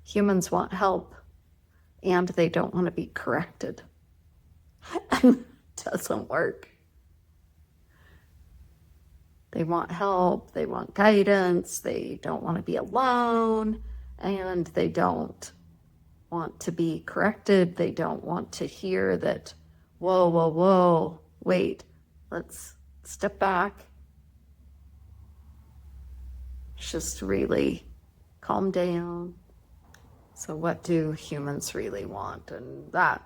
Humans want help, and they don't want to be corrected. And it doesn't work. They want help, they want guidance, they don't want to be alone, and they don't want to be corrected. They don't want to hear that, whoa, whoa, whoa, wait, let's step back. Just really calm down. So what do humans really want? And that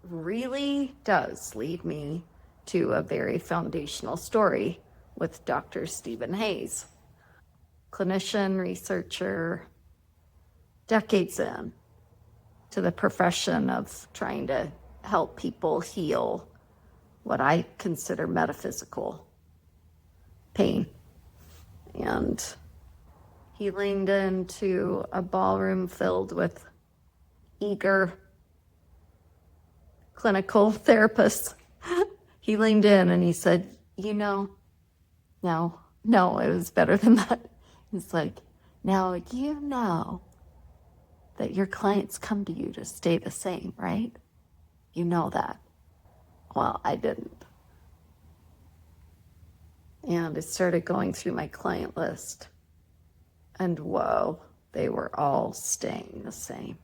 really does lead me to a very foundational story with Dr. Stephen Hayes, clinician, researcher, decades in to the profession of trying to help people heal what I consider metaphysical pain. And he leaned into a ballroom filled with eager clinical therapists. He leaned in and he said, no, it was better than that. He's like, now you know that your clients come to you to stay the same, right? You know that. Well, I didn't. And I started going through my client list. And whoa, they were all staying the same.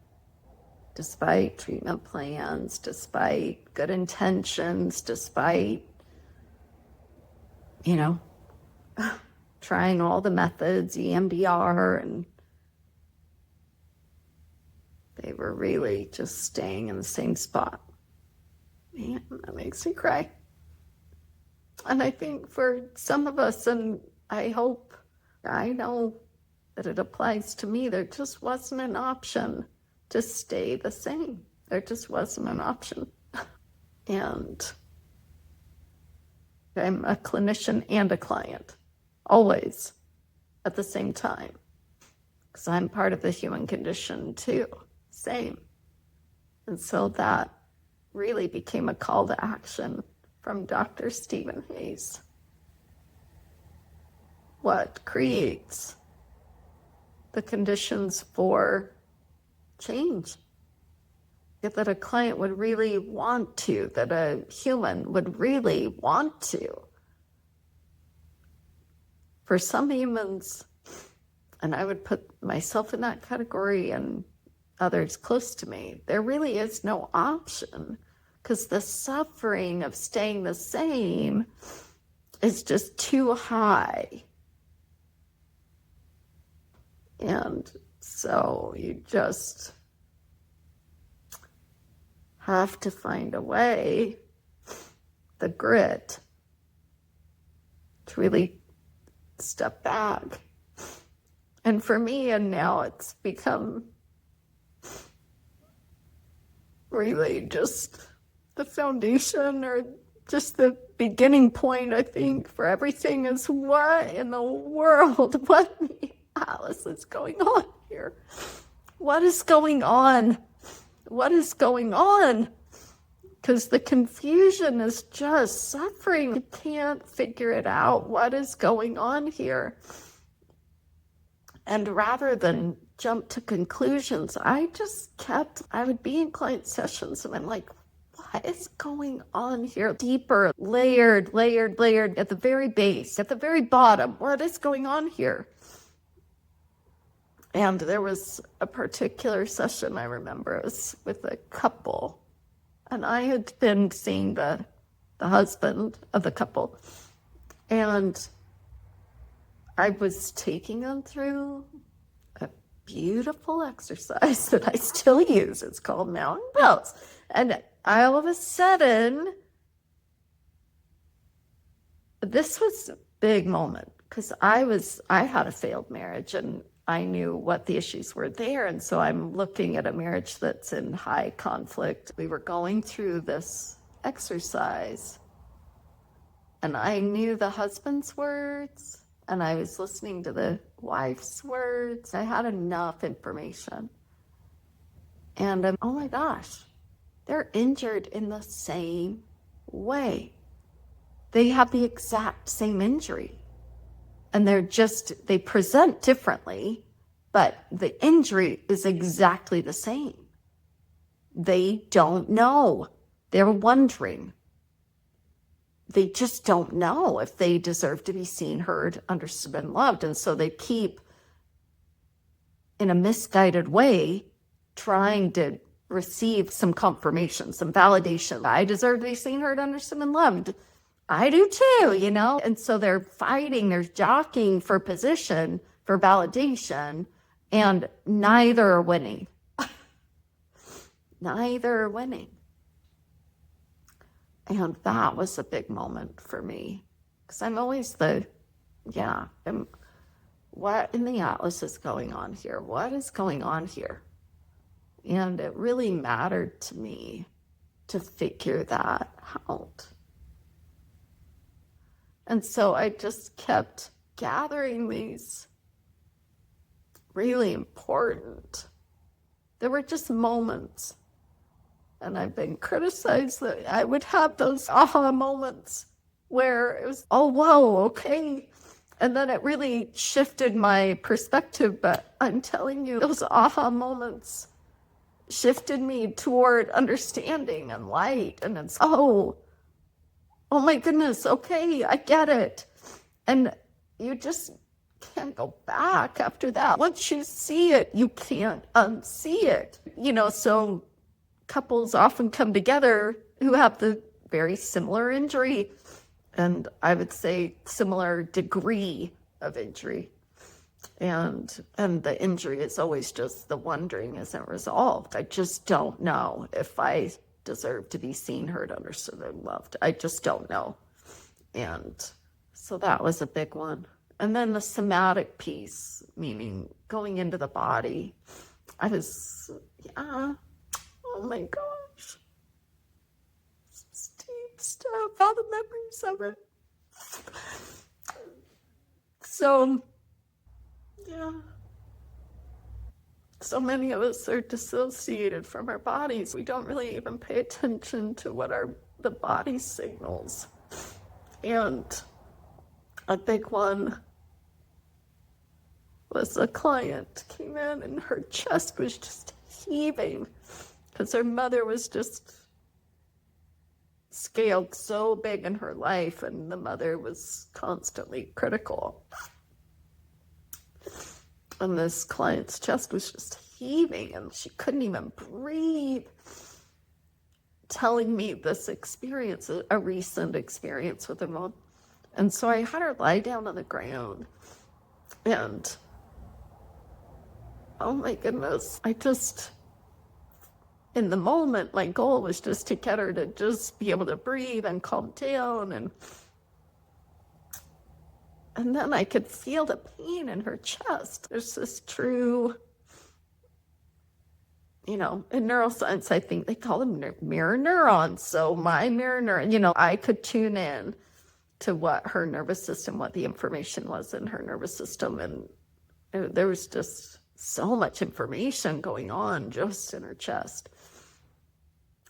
Despite treatment plans, despite good intentions, despite, trying all the methods, EMDR, and they were really just staying in the same spot. Man, that makes me cry. And I think for some of us, and I know that it applies to me, there just wasn't an option to stay the same. There just wasn't an option. And I'm a clinician and a client, always at the same time, because I'm part of the human condition too, same. And so that really became a call to action from Dr. Stephen Hayes. What creates the conditions for change that a client would really want to, that a human would really want to? For some humans, and I would put myself in that category and others close to me, there really is no option, because the suffering of staying the same is just too high. And so you just have to find a way, the grit, to really step back. And for me, and now it's become really just the foundation, or just the beginning point, I think, for everything, is what in the world, what Alice is going on here? What is going on? What is going on? Because the confusion is just suffering. You can't figure it out. What is going on here? And rather than jump to conclusions, I would be in client sessions and I'm like, what is going on here? Deeper, layered, at the very base, at the very bottom. What is going on here? And there was a particular session I remember, it was with a couple. And I had been seeing the husband of the couple. And I was taking them through a beautiful exercise that I still use. It's called Mountain Pose. And all of a sudden, this was a big moment, because I had a failed marriage and I knew what the issues were there. And so I'm looking at a marriage that's in high conflict. We were going through this exercise and I knew the husband's words and I was listening to the wife's words. I had enough information. And oh my gosh, they're injured in the same way. They have the exact same injury. And they present differently, but the injury is exactly the same. They don't know. They're wondering. They just don't know if they deserve to be seen, heard, understood, and loved. And so they keep, in a misguided way, trying to receive some confirmation, some validation. I deserve to be seen, heard, understood, and loved. I do too, you know? And so they're fighting, they're jockeying for position, for validation, and neither are winning. Neither are winning. And that was a big moment for me. Because I'm always what in the Atlas is going on here? What is going on here? And it really mattered to me to figure that out. And so I just kept gathering these really important, there were just moments. And I've been criticized that I would have those aha moments where it was, oh, whoa, okay. And then it really shifted my perspective. But I'm telling you, those aha moments shifted me toward understanding and light. And it's, oh my goodness, okay, I get it. And you just can't go back after that. Once you see it, you can't unsee it. So couples often come together who have the very similar injury, and I would say similar degree of injury. And the injury is always just the wondering isn't resolved. I just don't know if I deserve to be seen, heard, understood, and loved. I just don't know. And so that was a big one. And then the somatic piece, meaning going into the body. I was, oh my gosh. It's deep stuff, all the memories of it. So, so many of us are dissociated from our bodies. We don't really even pay attention to what the body signals. And a big one was a client came in and her chest was just heaving because her mother was just scaled so big in her life, and the mother was constantly critical. And this client's chest was just heaving and she couldn't even breathe, telling me this experience, a recent experience with her mom. And so I had her lie down on the ground, and oh my goodness, in the moment, my goal was just to get her to just be able to breathe and calm down. And then I could feel the pain in her chest. There's this true, in neuroscience, I think they call them mirror neurons. So my mirror neuron, I could tune in to what her nervous system, what the information was in her nervous system. And there was just so much information going on just in her chest.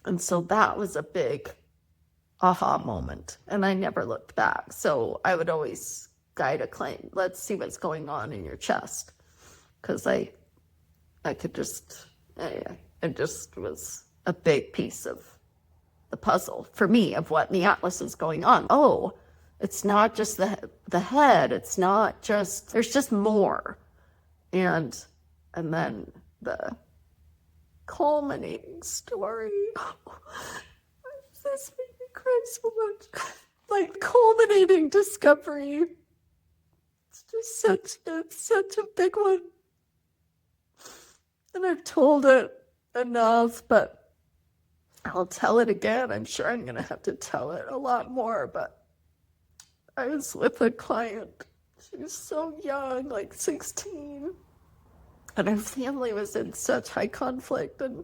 And so that was a big aha moment. And I never looked back. So I would always guide a client, let's see what's going on in your chest. Because I could just, it just was a big piece of the puzzle for me of what in the Atlas is going on. Oh, it's not just the head. It's not just, there's just more. And then the culminating story. This made me cry so much. Like culminating discovery. It's just such a big one. And I've told it enough, but I'll tell it again. I'm sure I'm going to have to tell it a lot more, but I was with a client. She was so young, like 16. And her family was in such high conflict, and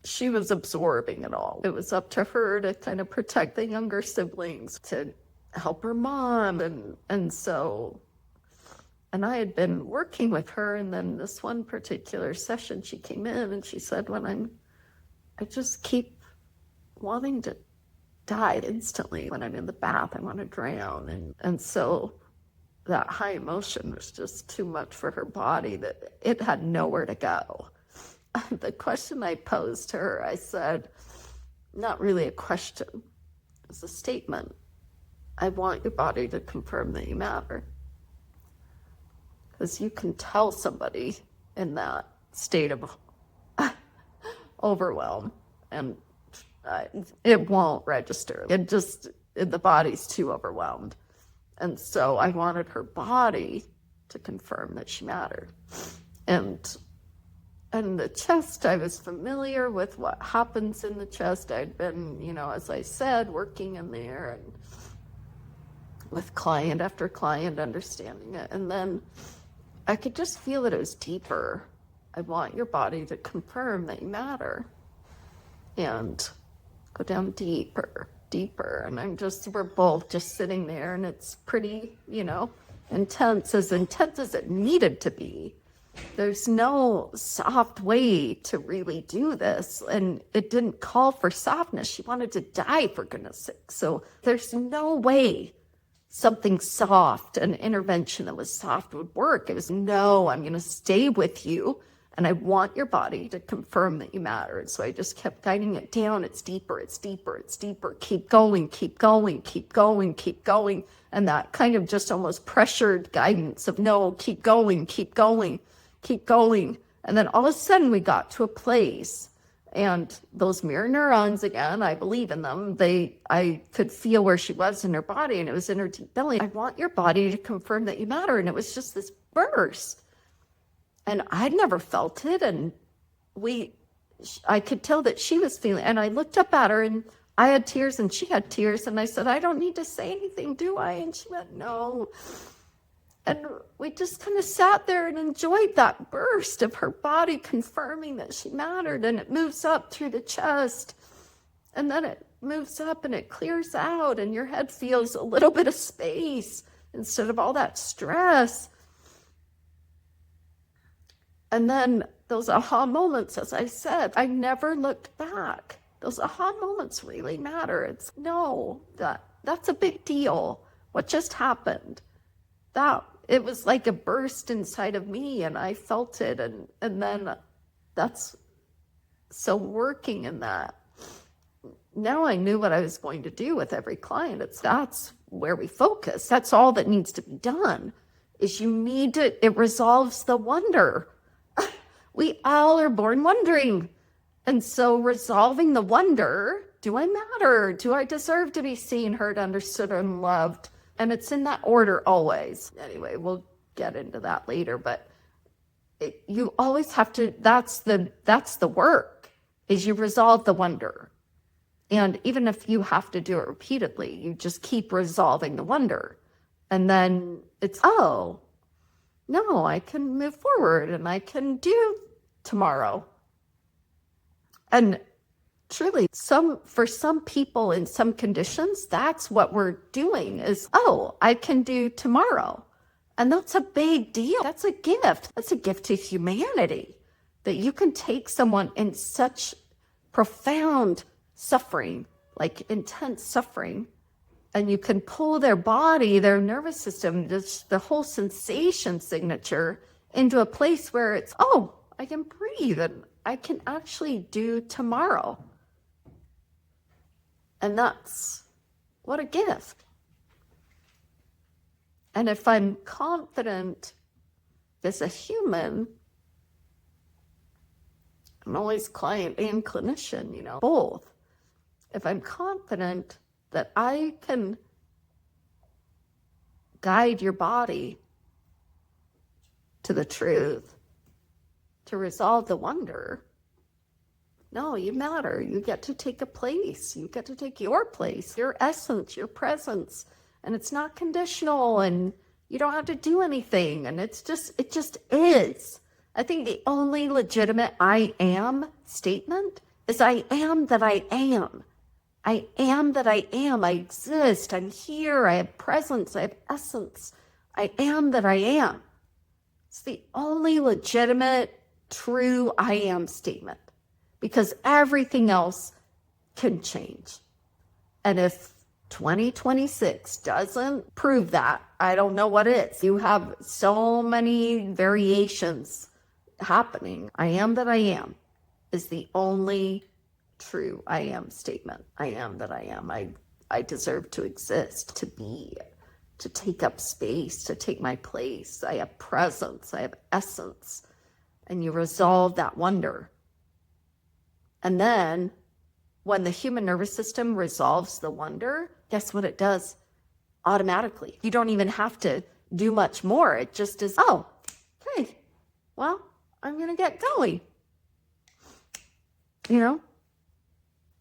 she was absorbing it all. It was up to her to kind of protect the younger siblings, to help her mom. And I had been working with her, and then this one particular session, she came in and she said, I just keep wanting to die instantly. When I'm in the bath, I want to drown. And so that high emotion was just too much for her body, that it had nowhere to go. The question I posed to her, I said, not really a question, it's a statement. I want your body to confirm that you matter. Because you can tell somebody in that state of overwhelm, and it won't register. The body's too overwhelmed. And so I wanted her body to confirm that she mattered. And the chest, I was familiar with what happens in the chest. I'd been, as I said, working in there and with client after client, understanding it. And then I could just feel that it was deeper. I want your body to confirm that you matter. And go down deeper. And we're both just sitting there, and it's pretty, intense as it needed to be. There's no soft way to really do this. And it didn't call for softness. She wanted to die, for goodness sake. So there's no way something soft, an intervention that was soft would work. It was, no, I'm going to stay with you. And I want your body to confirm that you matter. And so I just kept guiding it down. It's deeper. Keep going. And that kind of just almost pressured guidance of, no, keep going. And then all of a sudden we got to a place, and those mirror neurons, again, I believe in them. I could feel where she was in her body, and it was in her deep belly. I want your body to confirm that you matter. And it was just this burst. And I'd never felt it. And I could tell that she was feeling, and I looked up at her, and I had tears and she had tears. And I said, I don't need to say anything, do I? And she went, no. And we just kind of sat there and enjoyed that burst of her body confirming that she mattered. And it moves up through the chest, and then it moves up and it clears out, and your head feels a little bit of space instead of all that stress. And then those aha moments, as I said, I never looked back. Those aha moments really matter. It's, no, that's a big deal. What just happened? It was like a burst inside of me, and I felt it. And then that's, so working in that, now I knew what I was going to do with every client. That's where we focus. That's all that needs to be done, is it resolves the wonder. We all are born wondering. And so resolving the wonder, do I matter? Do I deserve to be seen, heard, understood, and loved? And it's in that order always. Anyway, we'll get into that later, but you always have to, that's the work, is you resolve the wonder. And even if you have to do it repeatedly, you just keep resolving the wonder. And then it's, oh, no, I can move forward and I can do tomorrow. And truly, for some people in some conditions, that's what we're doing is, oh, I can do tomorrow. And that's a big deal. That's a gift. That's a gift to humanity, that you can take someone in such profound suffering, like intense suffering, and you can pull their body, their nervous system, just the whole sensation signature into a place where it's, oh, I can breathe and I can actually do tomorrow. And that's, what a gift. And if I'm confident as a human, I'm always client and clinician, both. If I'm confident that I can guide your body to the truth, to resolve the wonder, no, you matter. You get to take a place. You get to take your place, your essence, your presence. And it's not conditional, and you don't have to do anything. And it just is. I think the only legitimate I am statement is I am that I am. I am that I am. I exist. I'm here. I have presence. I have essence. I am that I am. It's the only legitimate, true I am statement, because everything else can change. And if 2026 doesn't prove that. I don't know what it is. You have so many variations happening. I am that I am is the only true I am statement. I am that I am. I deserve to exist, to be, to take up space, to take my place. I have presence. I have essence. And you resolve that wonder. And then when the human nervous system resolves the wonder, guess what it does? Automatically. You don't even have to do much more. It just is, oh, okay, well, I'm going to get going. You know,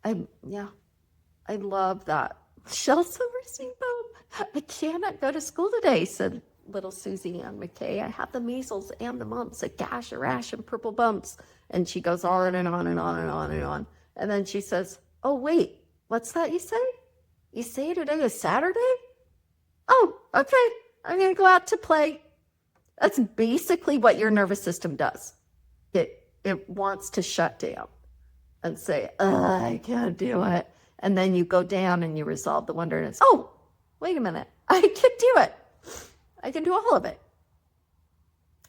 I love that. Shel Silverstein bone. I cannot go to school today, said little Susie Ann McKay. I have the measles and the mumps, a gash, a rash, and purple bumps. And she goes on and on and on and on and on. And then she says, oh, wait, what's that you say? You say today is Saturday? Oh, okay, I'm going to go out to play. That's basically what your nervous system does. It wants to shut down and say, I can't do it. And then you go down and you resolve the wonder and it's, oh, wait a minute, I can do it. I can do all of it.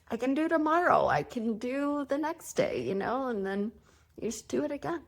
I can do tomorrow. I can do the next day, and then you just do it again.